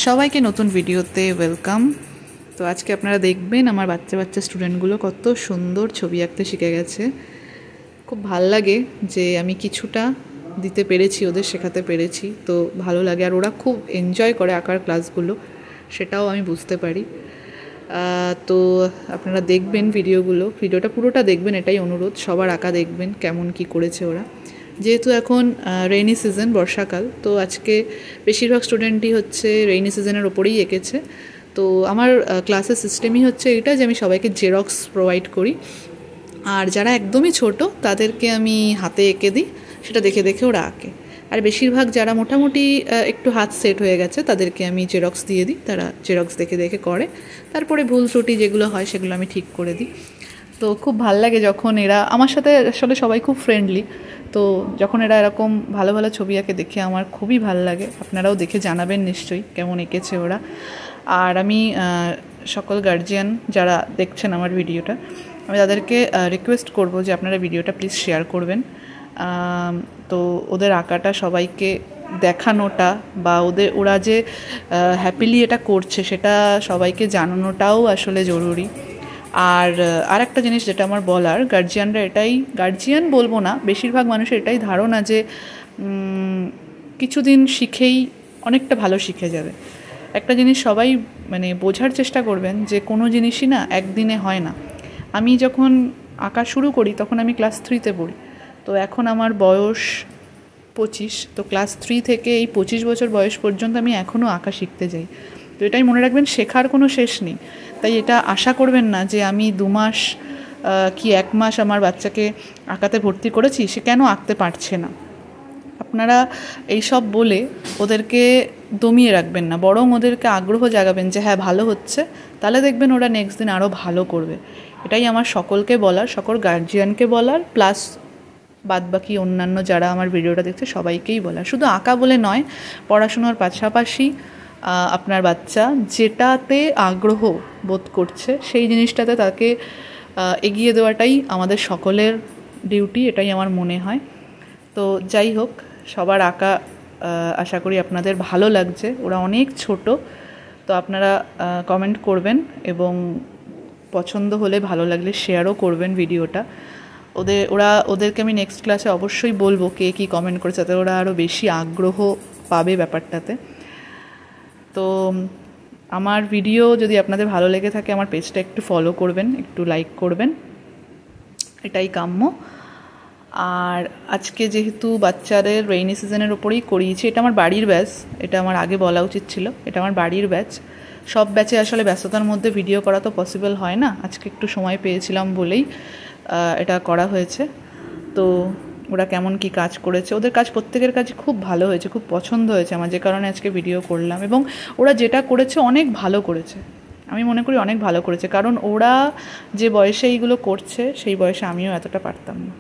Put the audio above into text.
সবাইকে নতুন ভিডিওতে ওয়েলকাম। তো আজকে আপনারা দেখবেন আমার বাচ্চা বাচ্চা স্টুডেন্টগুলো কত সুন্দর ছবি আঁকতে শিখে গেছে। খুব ভাল লাগে যে আমি কিছুটা দিতে পেরেছি, ওদের শেখাতে পেরেছি, তো ভালো লাগে। আর ওরা খুব এনজয় করে আঁকার ক্লাসগুলো, সেটাও আমি বুঝতে পারি। তো আপনারা দেখবেন ভিডিওটা পুরোটা দেখবেন, এটাই অনুরোধ। সবার আঁকা দেখবেন কেমন কি করেছে ওরা। যেহেতু এখন রেইনি সিজন, বর্ষাকাল, তো আজকে বেশিরভাগ স্টুডেন্টই হচ্ছে রেইনি সিজনের ওপরেই এঁকেছে। তো আমার ক্লাসের সিস্টেমই হচ্ছে এটা যে আমি সবাইকে জেরক্স প্রোভাইড করি, আর যারা একদমই ছোট তাদেরকে আমি হাতে এঁকে দিই, সেটা দেখে দেখে ওরা আঁকে। আর বেশিরভাগ যারা মোটামুটি একটু হাত সেট হয়ে গেছে তাদেরকে আমি জেরক্স দিয়ে দিই, তারা জেরক্স দেখে দেখে করে। তারপরে ভুল ত্রুটি যেগুলো হয় সেগুলো আমি ঠিক করে দিই। তো খুব ভাল লাগে যখন এরা আমার সাথে, আসলে সবাই খুব ফ্রেন্ডলি, তো যখন এরা এরকম ভালো ভালো ছবি আঁকে দেখে আমার খুবই ভাল লাগে। আপনারাও দেখে জানাবেন নিশ্চয়ই কেমন এঁকেছে ওরা। আর আমি সকল গার্জিয়ান যারা দেখছেন আমার ভিডিওটা, আমি তাদেরকে রিকোয়েস্ট করব যে আপনারা ভিডিওটা প্লিজ শেয়ার করবেন। তো ওদের আঁকাটা সবাইকে দেখানোটা বা ওরা যে হ্যাপিলি এটা করছে সেটা সবাইকে জানানোটাও আসলে জরুরি। আর একটা জিনিস যেটা আমার বলার, গার্জিয়ান বলবো না, বেশিরভাগ মানুষের এটাই ধারণা যে কিছুদিন শিখেই অনেকটা ভালো শিখে যাবে। একটা জিনিস সবাই বোঝার চেষ্টা করবেন যে কোনো জিনিসই না একদিনে হয় না। আমি যখন আঁকা শুরু করি তখন আমি ক্লাস 3-তে পড়ি, তো এখন আমার বয়স 25। তো ক্লাস 3 থেকে এই 25 বছর বয়স পর্যন্ত আমি এখনও আঁকা শিখতে যাই। তো এটাই মনে রাখবেন, শেখার কোনো শেষ নেই। তাই এটা আশা করবেন না যে আমি 2 মাস কি 1 মাস আমার বাচ্চাকে আঁকাতে ভর্তি করেছি, সে কেন আঁকতে পারছে না। আপনারা এইসব বলে ওদেরকে দমিয়ে রাখবেন না, বরং ওদেরকে আগ্রহ জাগাবেন যে হ্যাঁ ভালো হচ্ছে, তাহলে দেখবেন ওরা নেক্সট দিন আরও ভালো করবে। এটাই আমার সকলকে বলার, সকল গার্জিয়ানকে বলার, প্লাস বাদবাকি অন্যান্য যারা আমার ভিডিওটা দেখছে সবাইকেই বলার। শুধু আঁকা বলে নয়, পড়াশোনার পাশাপাশি আপনার বাচ্চা যেটাতে আগ্রহ বোধ করছে সেই জিনিসটাতে তাকে এগিয়ে দেওয়াটাই আমাদের সকলের ডিউটি, এটাই আমার মনে হয়। তো যাই হোক, সবার আঁকা আশা করি আপনাদের ভালো লাগছে। ওরা অনেক ছোট, তো আপনারা কমেন্ট করবেন এবং পছন্দ হলে, ভালো লাগলে শেয়ারও করবেন ভিডিওটা। ওদেরকে আমি নেক্সট ক্লাসে অবশ্যই বলবো কে কী কমেন্ট করেছে, যাতে ওরা আরও বেশি আগ্রহ পাবে ব্যাপারটাতে। তো আমার ভিডিও যদি আপনাদের ভালো লেগে থাকে, আমার পেজটা একটু ফলো করবেন, একটু লাইক করবেন, এটাই কাম্য। আর আজকে যেহেতু বাচ্চাদের রেইনি সিজনের ওপরেই করিয়েছি, এটা আমার বাড়ির ব্যাচ, এটা আমার আগে বলা উচিত ছিল, এটা আমার বাড়ির ব্যাচ। সব ব্যাচে আসলে ব্যস্ততার মধ্যে ভিডিও করা তো পসিবল হয় না, আজকে একটু সময় পেয়েছিলাম বলেই এটা করা হয়েছে। তো ওরা কেমন কি কাজ করেছে, ওদের কাজ প্রত্যেকের কাজ খুব ভালো হয়েছে, খুব পছন্দ হয়েছে আমার, যে কারণে আজকে ভিডিও করলাম। এবং ওরা যেটা করেছে অনেক ভালো করেছে, আমি মনে করি অনেক ভালো করেছে, কারণ ওরা যে বয়সে এইগুলো করছে সেই বয়সে আমিও এতটা পারতাম না।